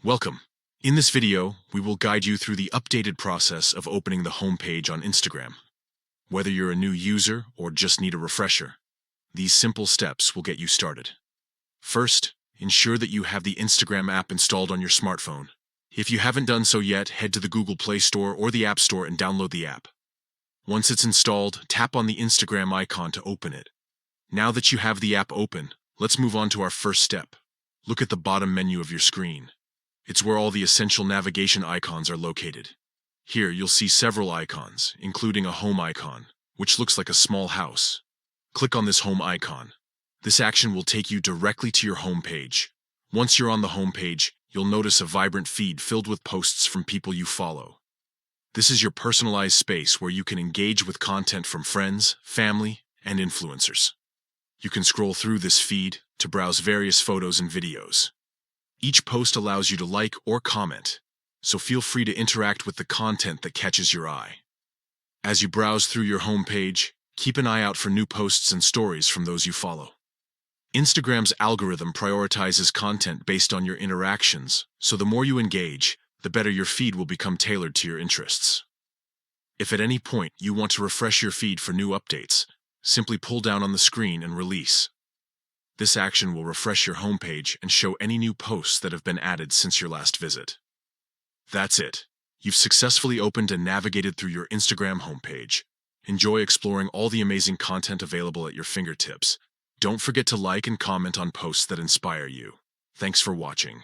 Welcome. In this video, we will guide you through the updated process of opening the home page on Instagram. Whether you're a new user or just need a refresher, these simple steps will get you started. First, ensure that you have the Instagram app installed on your smartphone. If you haven't done so yet, head to the Google Play Store or the App Store and download the app. Once it's installed, tap on the Instagram icon to open it. Now that you have the app open, let's move on to our first step. Look at the bottom menu of your screen. It's where all the essential navigation icons are located. Here, you'll see several icons, including a home icon, which looks like a small house. Click on this home icon. This action will take you directly to your home page. Once you're on the home page, you'll notice a vibrant feed filled with posts from people you follow. This is your personalized space where you can engage with content from friends, family, and influencers. You can scroll through this feed to browse various photos and videos. Each post allows you to like or comment, so feel free to interact with the content that catches your eye. As you browse through your home page, keep an eye out for new posts and stories from those you follow. Instagram's algorithm prioritizes content based on your interactions, so the more you engage, the better your feed will become tailored to your interests. If at any point you want to refresh your feed for new updates, simply pull down on the screen and release. This action will refresh your homepage and show any new posts that have been added since your last visit. That's it. You've successfully opened and navigated through your Instagram homepage. Enjoy exploring all the amazing content available at your fingertips. Don't forget to like and comment on posts that inspire you. Thanks for watching.